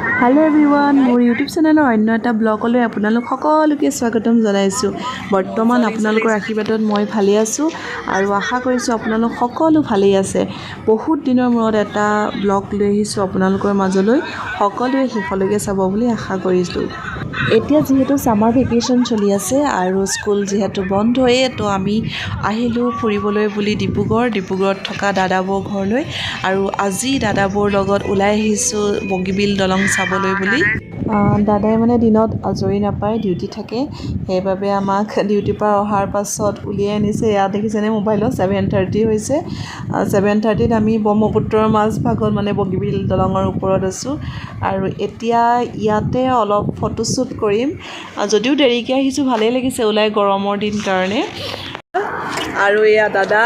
hello everyone मोर YouTube channel अन्य एटा ब्लगলৈ আপোনালোক সকলোকে স্বাগতম জনাইছো বৰ্তমান আপোনালোকৰ আশীৰ্বাদত মই ভালে আছো আৰু আশা কৰিছো আপোনালোক সকলো ভালে আছে বহুত দিনৰ মূৰত এটা ব্লগ লৈ আহিছো আপোনালোকৰ মাজলৈ সকলোৱে শেষলৈকে চাব বুলি আশা কৰিছো এতিয়া যেহেতু সামাৰ ভেকেশন চলি আছে আৰু স্কুল যেহেতু বন্ধ হয় তো আমি আহিলো ফুৰিবলৈ বুলি ডিব্ৰুগড়ত থকা দাদাবৰ ঘৰলৈ আৰু আজি দাদাবৰ লগত ওলাই আহিছো বগীবিল দলং চাবলৈ বুলি দাদাই মানে দিনত আজৰি নাপায় ডিউটি থাকে সেইবাবে আমাক ডিউটিৰ পৰা অহাৰ পাছত উলিয়াই আনিছে ইয়াত দেখিছেনে মোবাইলত 7:30 হৈছে 7:30ত আমি ব্ৰহ্মপুত্ৰৰ মাছ ভাগত মানে বগীবিল দলঙৰ ওপৰত আছো আৰু এতিয়া ইয়াতে অলপ ফটোশ্বুট কৰিম যদিও দেৰিকৈ আহিছো ভালেই লাগিছে ওলাই গৰমৰ দিন কাৰণে আৰু এয়া দাদা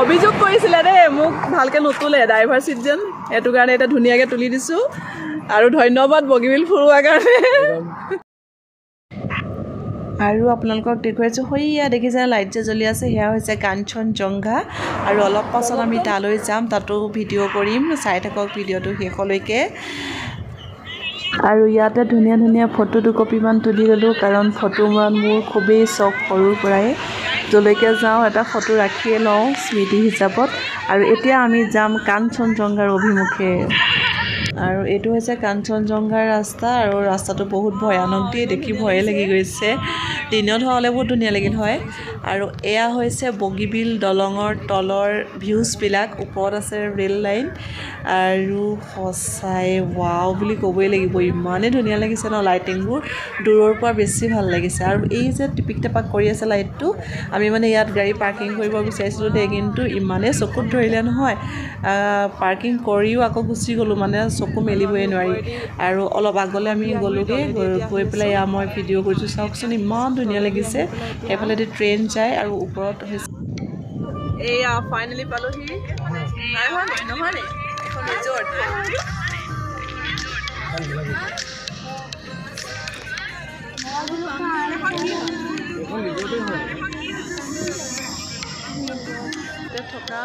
অভিযোগ কৰিছিলে দে মোক ভালকে নতুলে ড্ৰাইভাৰ সিট যেন এটো কাৰণে এটা ধুনিয়াকে তুলি দিছো আৰু ধন্যবাদ বগীবিল ফুৰোৱাৰ কাৰণে আৰু আপোনালোকক দেখুৱাইছো হইয়া দেখিছে লাইট যে জ্বলি আছে হেয়া হৈছে কাঞ্চনজংঘা আৰু অলপ পাছত আমি তালৈ যাম তাতো ভিডিঅ' কৰিম চাই থাকক ভিডিঅ'টো শেষলৈকে আৰু ইয়াতে ধুনীয়া ফটো দুকপিমান তুলি ললো কাৰণ ফটো মোৰ খুবেই চখ সৰুৰ পৰাই জলৈকে যাওঁ এটা ফটো ৰাখিয়ে লওঁ স্মৃতি হিচাপত আৰু এতিয়া আমি যাম কাঞ্চনজংঘাৰ অভিমুখে আৰু এটো হৈছে কাঞ্চনজংঘাৰ ৰাস্তা আৰু ৰাস্তাটো বহুত ভয়ানক দিয়ে দেখি ভয় লাগি গৈছে দিনত হলে বহুত ধুনীয়া লাগিল হয় আৰু এয়া হৈছে বগীবিল দলঙৰ তলৰ ভিউজ বিলাক ওপৰত আছে ৰেল লাইন আৰু সঁচাই ওয়াও বুলি ক'বই লাগিব ইমানে ধুনীয়া লাগিছে ন লাইটিংবোৰ দূৰৰ পৰা বেছি ভাল লাগিছে আৰু এই যে টিপিক টাপাক কৰি আছে লাইটটো আমি মানে ইয়াত গাড়ী পাৰ্কিং কৰিব বিচাৰিছিলো দে কিন্তু ইমানে চকুত ধৰিলে নহয় পাৰ্কিং কৰিও আকৌ গুচি গলো মানে চকু মেলিবই নোৱাৰি আৰু অলপ আগলৈ আমি গলোগে গৈ পেলাই মই ভিডিঅ' কৰিছো চাওকচোন ইমান ধুনীয়া লাগিছে এফালেদি ট্ৰেইন যায় আৰু ওপৰত হৈছে এয়া ফাইনালি পালোহি নাই হয় নহয় নে এখন ৰিজৰ্ট থকা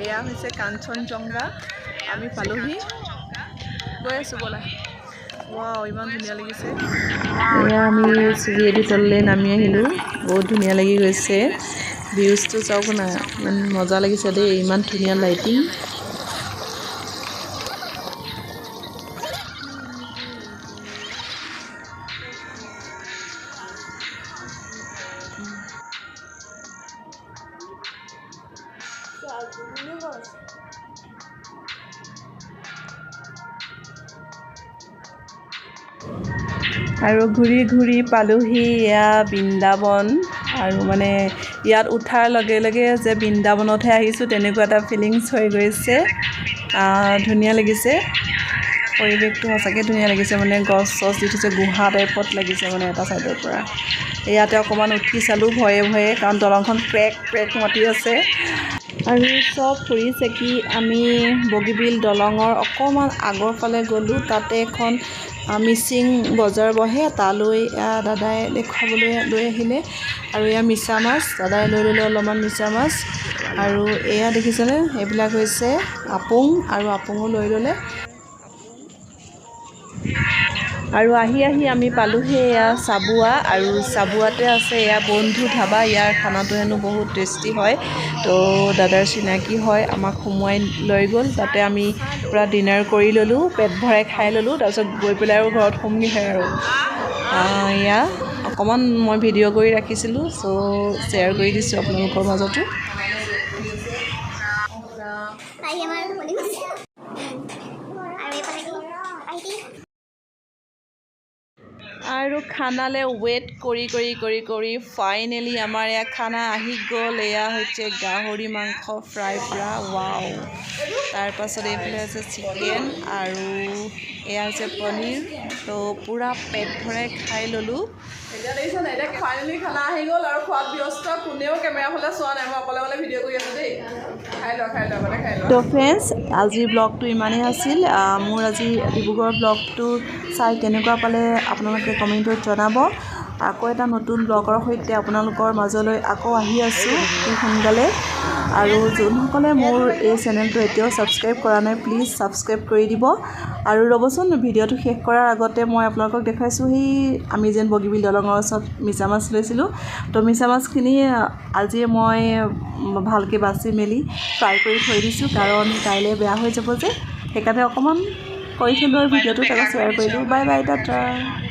এয়া হৈছে কাঞ্চনজংঘা আমি পালোহি গৈ আছো বলা ওয়াও ইমান ধুনীয়া লাগিছে এয়া আমি চিৰিয়েদি তললৈ নামি আহিলো বহুত ধুনীয়া লাগি গৈছে ভিউজটো চাওক না ইমান মজা লাগিছে দেই ইমান ধুনীয়া লাইটিং আৰু ঘূৰি পালোহি এয়া বৃন্দাবন আৰু মানে ইয়াত উঠাৰ লগে লগে যে বৃন্দাবনতহে আহিছোঁ তেনেকুৱা এটা ফিলিংছ হৈ গৈছে ধুনীয়া লাগিছে পৰিৱেশটো সঁচাকৈ ধুনীয়া লাগিছে মানে গছ দি থৈছে গুহা টাইপত লাগিছে মানে এটা চাইডৰ পৰা ইয়াতে অকণমান উঠি চালোঁ ভয়ে কাৰণ দলংখন ক্ৰেক মাতি আছে আৰু চব ফুৰিছে কি আমি বগীবিল দলঙৰ অকণমান আগৰ ফালে গ'লোঁ তাতে এখন মিচিং বজাৰ বহে তালৈ দাদাই দেখুৱাবলৈ লৈ আহিলে আৰু এয়া মিছা মাছ দাদাই লৈ ল'লে অলপমান মিছা মাছ আৰু এয়া দেখিছেনে এইবিলাক হৈছে আপুং আৰু আপুঙো লৈ ল'লে আৰু আহি আমি পালোহি এয়া চাবুৱা আৰু চাবুৱাতে আছে এয়া বন্ধু ধাবা ইয়াৰ খানাটো হেনো বহুত টেষ্টি হয় তো দাদাৰ চিনাকি হয় আমাক সোমোৱাই লৈ গ'ল তাতে আমি পুৰা ডিনাৰ কৰি ল'লোঁ পেট ভৰাই খাই ল'লোঁ তাৰপিছত গৈ পেলাই আৰু ঘৰত সোমগৈহে আৰু এয়া অকণমান মই ভিডিঅ' কৰি ৰাখিছিলোঁ চ' শ্বেয়াৰ কৰি দিছোঁ আপোনালোকৰ মাজতো আৰু খানালে ৱেইট কৰি ফাইনেলি আমাৰ এয়া খানা আহি গ'ল এয়া হৈছে গাহৰি মাংস ফ্ৰাই পুৰা ৱাও তাৰপাছত এইফালে আছে চিকেন আৰু এয়া হৈছে পনীৰ তো পুৰা পেট ভৰাই খাই ল'লোঁ এতিয়া দেখিছে নাই এতিয়া ফাইনেলি খানা আহি গ'ল আৰু খোৱাত ব্যস্ত কোনেও কেমেৰা ফালে চোৱা নাই মই অকলে ভিডিঅ' কৰি আছোঁ দেই খাই লোৱা তো ফ্ৰেণ্ডছ আজিৰ ব্লগটো ইমানেই আছিল মোৰ আজি ডিব্ৰুগড়ৰ ব্লগটো চাই কেনেকুৱা পালে আপোনালোকে কমেণ্টত জনাব আকৌ এটা নতুন ব্লগৰ সৈতে আপোনালোকৰ মাজলৈ আকৌ আহি আছোঁ অতি সোনকালে আৰু যোনসকলে মোৰ এই চেনেলটো এতিয়াও ছাবস্ক্ৰাইব কৰা নাই প্লিজ ছাবস্ক্ৰাইব কৰি দিব আৰু ৰ'বচোন ভিডিঅ'টো শেষ কৰাৰ আগতে মই আপোনালোকক দেখাইছোঁ সেই আমি যেন বগীবিল দলঙৰ ওচৰত মিছা মাছ লৈছিলোঁ তো মিছা মাছখিনি আজি মই ভালকৈ বাছি মেলি ফ্ৰাই কৰি থৈ দিছোঁ কাৰণ কাইলৈ বেয়া হৈ যাব যে সেইকাৰণে অকণমান কৰি থৈ লোৱাৰ ভিডিঅ'টো তাক শ্বেয়াৰ কৰিলোঁ বাই বাই টাটা